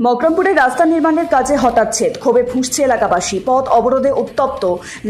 মকরমপুরে রাস্তা নির্মাণের কাজে হঠাৎ ছেদ, ক্ষোভে ফুঁসছে এলাকাবাসী। পথ অবরোধে উত্তপ্ত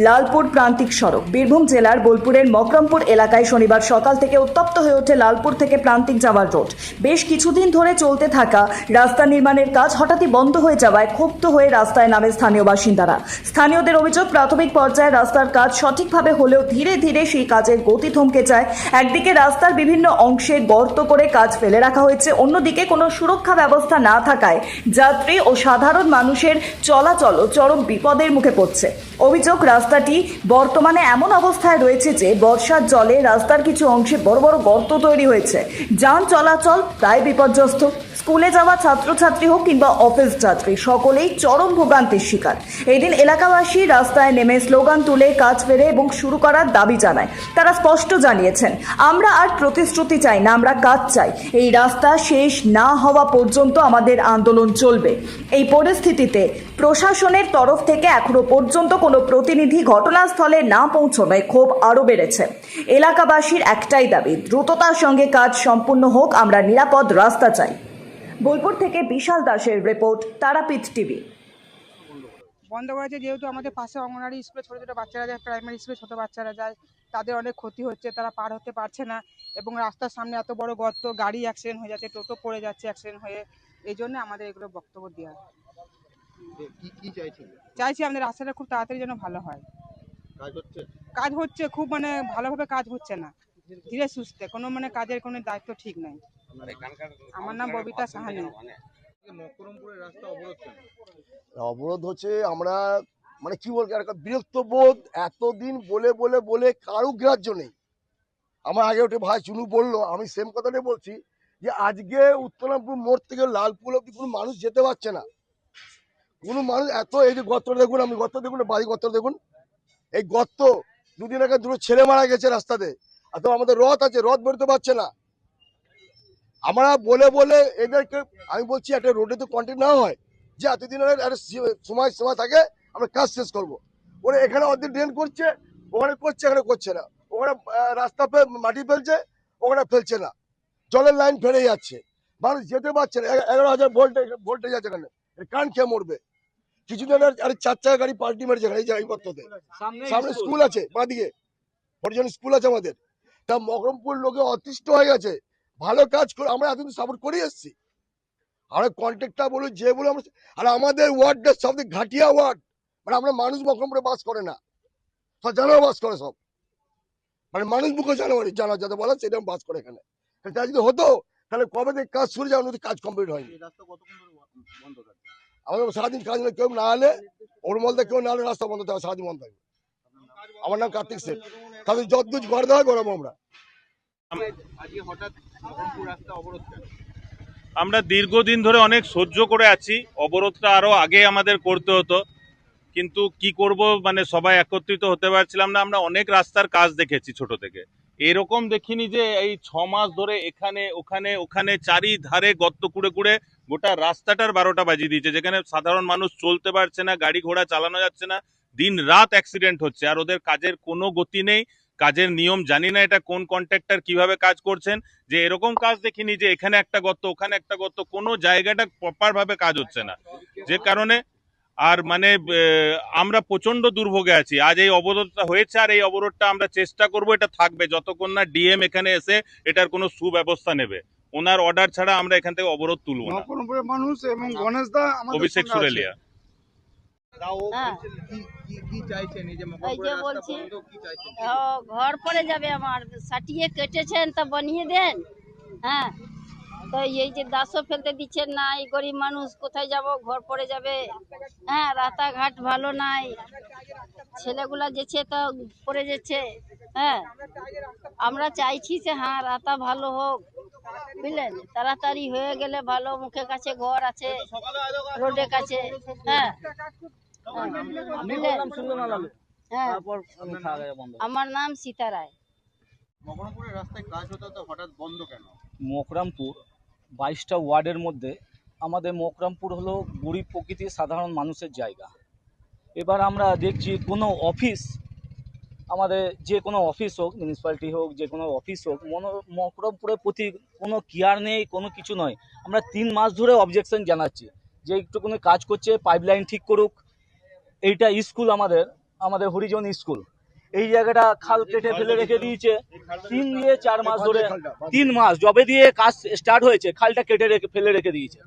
লালপুর প্রান্তিক সড়ক। বীরভূম জেলার বোলপুরের মকরমপুর এলাকায় শনিবার সকাল থেকে উত্তপ্ত হয়ে ওঠে লালপুর থেকে প্রান্তিক যাওয়ার রোড। বেশ কিছুদিন ধরে চলতে থাকা রাস্তা নির্মাণের কাজ হঠাৎই বন্ধ হয়ে যাওয়ায় ক্ষুব্ধ হয়ে রাস্তায় নামে স্থানীয় বাসিন্দারা। স্থানীয়দের অভিযোগ, প্রাথমিক পর্যায়ে রাস্তার কাজ সঠিকভাবে হলেও ধীরে ধীরে সেই কাজের গতি থমকে যায়। একদিকে রাস্তার বিভিন্ন অংশে গর্ত করে কাজ ফেলে রাখা হয়েছে, অন্যদিকে কোনো সুরক্ষা ব্যবস্থা না থাকায় যাত্রী ও সাধারণ মানুষের চলাচলও চরম বিপদের মুখে পড়ছে। অভিযোগ, রাস্তাটি বর্তমানে এমন অবস্থায় রয়েছে যে বর্ষার জলে রাস্তার কিছু অংশে বড় বড় গর্ত তৈরি হয়েছে। যান চলাচল প্রায় বিপর্যস্ত। স্কুলে যাওয়া ছাত্রছাত্রী হোক কিংবা অফিস যাত্রী, সকলেই চরম ভোগান্তির শিকার। এই দিন এলাকাবাসী রাস্তায় নেমে স্লোগান তুলে কাজ ফেরে এবং শুরু করার দাবি জানায়। তারা স্পষ্ট জানিয়েছেন, আমরা আর প্রতিশ্রুতি চাই না, আমরা কাজ চাই। এই রাস্তা শেষ না হওয়া পর্যন্ত আমাদের আন্দোলন চলবে। এই পরিস্থিতিতে প্রশাসনের তরফ থেকে এখনো পর্যন্ত কোনো প্রতিনিধি ঘটনাস্থলে না পৌঁছানোয় ক্ষোভ আরও বেড়েছে। এলাকাবাসীর একটাই দাবি, দ্রুততার সঙ্গে কাজ সম্পূর্ণ হোক, আমরা নিরাপদ রাস্তা চাই। বোলপুর থেকে বিশাল দাসের রিপোর্ট, তারাপীঠ টিভি। বন্ধ করেছে যেহেতু আমাদের পাশে অঙ্গনওয়াড়ি স্কুলে ছোটো ছোটো বাচ্চারা যায়, প্রাইমারি স্কুলে ছোটো বাচ্চারা যায়, তাদের অনেক ক্ষতি হচ্ছে, তারা পার হতে পারছে না। এবং রাস্তার সামনে এত বড় গর্ত, গাড়ি অ্যাক্সিডেন্ট হয়ে যাচ্ছে, টোটো পড়ে যাচ্ছে অ্যাক্সিডেন্ট হয়ে। এই জন্য আমাদের এগুলো বক্তব্য দেওয়া। চাইছি আমাদের রাস্তাটা খুব তাড়াতাড়ি যেন ভালো হয়। কাজ হচ্ছে খুব ভালোভাবে কাজ হচ্ছে না, ধীরে সুস্থে, কোনো কাজের কোনো দায়িত্ব ঠিক নাই। আমার নাম ববিতা সাহানি। মকরমপুরের রাস্তা অবরোধ হচ্ছে। আমরা কি বলবো, একটা বিরক্ত বোধ। এতদিন বলে বলে বলে কারো গ্রাহ্য নেই। আমার আগে ওঠে ভাই চুনু বললো, আমি সেম কথাটাই বলছি যে আজকে উত্তরামপুর মোড় থেকে লালপুর অব্দি কোনো মানুষ যেতে পারছে না। কোনো মানুষ এত, এই যে গর্তটা দেখুন, আপনি গর্ত দেখুন, বাড়ি গর্ত দেখুন, এই গর্ত। দুদিন আগে দুটো ছেলে মারা গেছে রাস্তাতে। আর তো আমাদের রথ আছে, রথ বেরোতে পারছে না। আমরা বলে বলে এদেরকে আমি বলছি, একটা রোডে তো কন্টিনিউ না হয় যে এতদিনের একটা সময় থাকে, আমরা কাজ শেষ করবো। ওরা এখানে অর্ধেক ড্রেন করছে, ওখানে করছে, এখানে করছে না। ওখানে রাস্তা মাটি ফেলছে, ওখানে ফেলছে না। জলের লাইন ফেলে যাচ্ছে, মানুষ যেতে পারছে না। 11,000 ভোল্টেজ আছে এখানে, কারেন্ট খেয়ে মরবে। কিছুদিন আরে 4 চাকা গাড়ি পাল্টি মেরেছে এখানে, এই করতে সামনে স্কুল আছে, বাঁদিকে হরিজন স্কুল আছে আমাদের। তা মকরমপুর লোকে অতিষ্ঠ হয়ে গেছে। ভালো কাজ করে আমরা এতদিন সাপোর্ট করে এসেছি। আমরা কন্ট্রাক্টর বলুন, যে বলুন, আমরা আর আমাদের ওয়ার্ডটা সবথেকে ঘাটিয়া ওয়ার্ড। আমরা মানুষ মকরমপুরে বাস করে না, সব জানোয়ার বাস করে। সব মানুষ মুখে জানোয়ার যাতে বলা, সেটা বাস করে এখানে। তা যদি হতো তাহলে কবে থেকে কাজ শুরু যায়, কাজ কমপ্লিট হয়নি। আমাদের সারাদিন কাজ হলে, কেউ না হলে ওর মধ্যে কেউ না হলে রাস্তা বন্ধ থাকবে, সারাদিন বন্ধ থাকবে। আমার নাম কার্তিক সেন। তাদের যতদূর ঘর দেওয়া গরম আমরা। আমরা দীর্ঘদিন ধরে অনেক সহ্য করে আছি। অবরোধটা আরো আগে আমাদের করতে হতো, কিন্তু কি করব, সবাই একত্রিত হতে পারছিলাম না। আমরা অনেক রাস্তার কাজ দেখেছি ছোট থেকে, এরকম দেখিনি যে এই 6 মাস ধরে এখানে ওখানে ওখানে চারিধারে গর্ত কুড়ে কুড়ে গোটা রাস্তাটার 12টা বাজিয়ে দিয়েছে, যেখানে সাধারণ মানুষ চলতে পারছে না, গাড়ি ঘোড়া চালানো যাচ্ছে না, দিন রাত অ্যাক্সিডেন্ট হচ্ছে। আর ওদের কাজের কোনো গতি নেই, কাজের নিয়ম জানি না এটা কোন কন্ট্রাক্টর কিভাবে কাজ করছেন, যে এরকম কাজ দেখিনি যে এখানে একটা গর্ত ওখানে একটা গর্ত, কোনো জায়গাটা প্রপার ভাবে কাজ হচ্ছে না, যে কারণে আর আমরা প্রচন্ড দুর্ভোগে আছি। আজ এই অবরোধটা হয়েছে, আর এই অবরোধটা আমরা চেষ্টা করব এটা থাকবে যতক্ষণ না ডিএম এখানে এসে এটার কোনো সুব্যবস্থা নেবে। ওনার অর্ডার ছাড়া আমরা এখান থেকে অবরোধ তুলব না। মানুষ এবং গণেশদা অভিষেক সুরেলিয়া। ঘর পড়ে যাবে আমার, সাটিয়ে কেটেছেন তা বানিয়ে দেন। হ্যাঁ, তো এই যে দাসও ফেলতে দিচ্ছেন না, এই গরিব মানুষ কোথায় যাব, ঘর পড়ে যাবে। হ্যাঁ, রাস্তাঘাট ভালো নাই, ছেলেগুলা যেছে তো পড়ে যাচ্ছে। হ্যাঁ, আমরা চাইছি যে হ্যাঁ রাস্তা ভালো হোক, বুঝলেন, তাড়াতাড়ি হয়ে গেলে ভালো। মুখের কাছে ঘর আছে, রোডের কাছে। হ্যাঁ, হ্যাঁ, আমার নাম সীতা রায়। মকরমপুরের রাস্তায় কাজ হতো, তো হঠাৎ বন্ধ কেন? মকরমপুর 22টা ওয়ার্ডের মধ্যে আমাদের মকরমপুর হলো গরিব প্রকৃতির সাধারণ মানুষের জায়গা। এবার আমরা দেখছি কোনো অফিস, আমাদের যে কোনো অফিস হোক, মিউনিসিপ্যালিটি হোক, যে কোনো অফিস হোক, মকরমপুরের প্রতি কোনো কেয়ার নেই, কোনো কিছু নয়। আমরা 3 মাস ধরে অবজেকশন জানাচ্ছি যে একটুখানি কাজ করছে, পাইপলাইন ঠিক করুক। এইটা স্কুল আমাদের হরিজন স্কুল, এই জায়গাটা খাল কেটে ফেলে রেখে দিয়েছে 3 দিয়ে 4 মাস ধরে, 3 মাস জবে দিয়ে কাজ স্টার্ট হয়েছে, খালটা কেটে ফেলে রেখে দিয়েছে।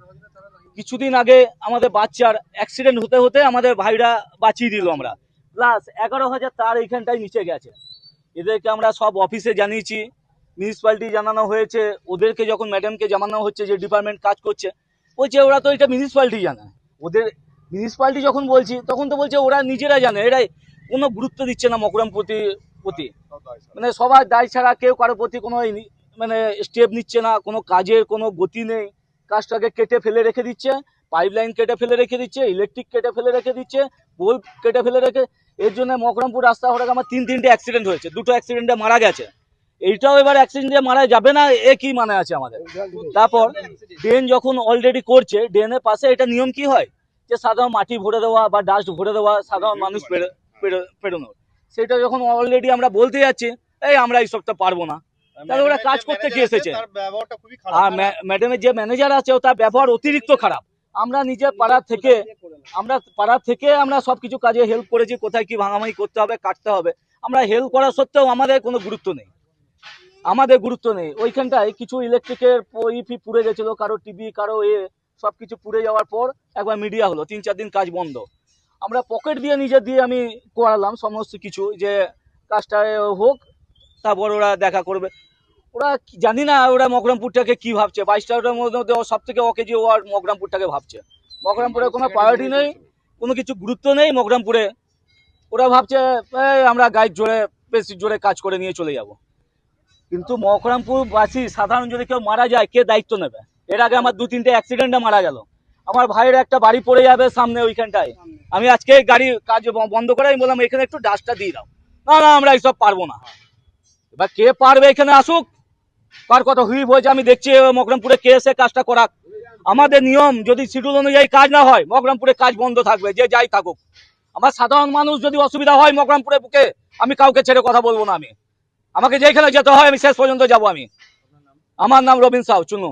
কিছুদিন আগে আমাদের বাচ্চার অ্যাক্সিডেন্ট হতে হতে আমাদের ভাইরা বাঁচিয়ে দিল আমরা, প্লাস 11,000 তার এইখানটায় নিচে গেছে। এদেরকে আমরা সব অফিসে জানিয়েছি, মিউনিসিপ্যালিটি জানানো হয়েছে, ওদেরকে যখন ম্যাডামকে জানানো হচ্ছে যে ডিপার্টমেন্ট কাজ করছে, বলছে ওরা তো এটা মিউনিসিপ্যালিটি জানে। ওদের মিউনিসিপ্যালিটি যখন বলছি তখন তো বলছে ওরা নিজেরা জানে, এরাই কোনো গুরুত্ব দিচ্ছে না মকরমপুরের প্রতি। মানে সবার দায় ছাড়া কেউ কারোর প্রতি কোনো মানে স্টেপ নিচ্ছে না, কোনো কাজের কোনো গতি নেই। কাজটাকে কেটে ফেলে রেখে দিচ্ছে, পাইপলাইন কেটে ফেলে রেখে দিচ্ছে, ইলেকট্রিক কেটে ফেলে রেখে দিচ্ছে, পোল কেটে ফেলে রেখে। এর জন্য মকরমপুর রাস্তা হঠাৎ আমার 3-3টে অ্যাক্সিডেন্ট হয়েছে, 2টো অ্যাক্সিডেন্টে মারা গেছে। এইটাও এবার অ্যাক্সিডেন্টে মারা যাবে না, এ কি মানে আছে আমাদের? তারপর ড্রেন যখন অলরেডি করছে, ড্রেনের পাশে এটা নিয়ম কি হয় যে সাধারণ মাটি ভরে দেওয়া বা ডাস্ট ভরে দেওয়া, সাধারণ মানুষ পেরোনোর, সেটা যখন অলরেডি আমরা বলতে যাচ্ছি এই আমরা এই সবটা পারবো না, তাহলে ওরা কাজ করতে কি এসেছে? আর ম্যাডামের যে ম্যানেজার আছে তার ব্যবহার অতিরিক্ত খারাপ। আমরা নিজের পাড়া থেকে আমরা সবকিছু কাজে হেল্প করেছি, কোথায় কি ভাঙাভাঙি করতে হবে, কাটতে হবে, আমরা হেল্প করা সত্ত্বেও আমাদের কোনো গুরুত্ব নেই। ওইখানটায় কিছু ইলেকট্রিকের ইপি পুড়ে গেছিল, কারো টিভি, কারো সবকিছু পুড়ে যাওয়ার পর একবার মিডিয়া হলো, 3-4 দিন কাজ বন্ধ। আমরা পকেট দিয়ে নিজে দিয়ে আমি করালাম সমস্ত কিছু, যে কাজটা হোক, তারপর ওরা দেখা করবে। ওরা জানি না ওরা মকরমপুরটাকে কি ভাবছে, 22টার মধ্যে সব থেকে অকেজি ওয়ার মকরমপুরটাকে ভাবছে। মকরমপুরে কোনো প্রায়োরিটি নেই, কোনো কিছু গুরুত্ব নেই মকরমপুরে। ওরা ভাবছে আমরা গাইড জোরে বেশি জোরে কাজ করে নিয়ে চলে যাব। কিন্তু মকরমপুরবাসী সাধারণ যদি কেউ মারা যায়, কে দায়িত্ব নেবে? এর আগে আমার 2-3টে অ্যাক্সিডেন্টে মারা গেল, আমার ভাইয়ের একটা বাড়ি পড়ে যাবে সামনে ওইখানটায়। আমি আজকে গাড়ি কাজ বন্ধ করে আমি বললাম এখানে একটু ডাস্টটা দিয়ে দাও, না আমরা এইসব পারবো না। এবার কে পারবে এখানে আসুক, কার কথা হুইপ হয়েছে আমি দেখছি, মকরমপুরে কে এসে কাজটা করাক। আমাদের নিয়ম, যদি শিডিউল অনুযায়ী কাজ না হয় মকরমপুরে কাজ বন্ধ থাকবে, যে যাই থাকুক। আমার সাধারণ মানুষ যদি অসুবিধা হয় মকরমপুরের বুকে, আমি কাউকে ছেড়ে কথা বলবো না। আমাকে যেখানে যেতে হয় আমি শেষ পর্যন্ত যাবো। আমার নাম রবিন সাউ, চুনু।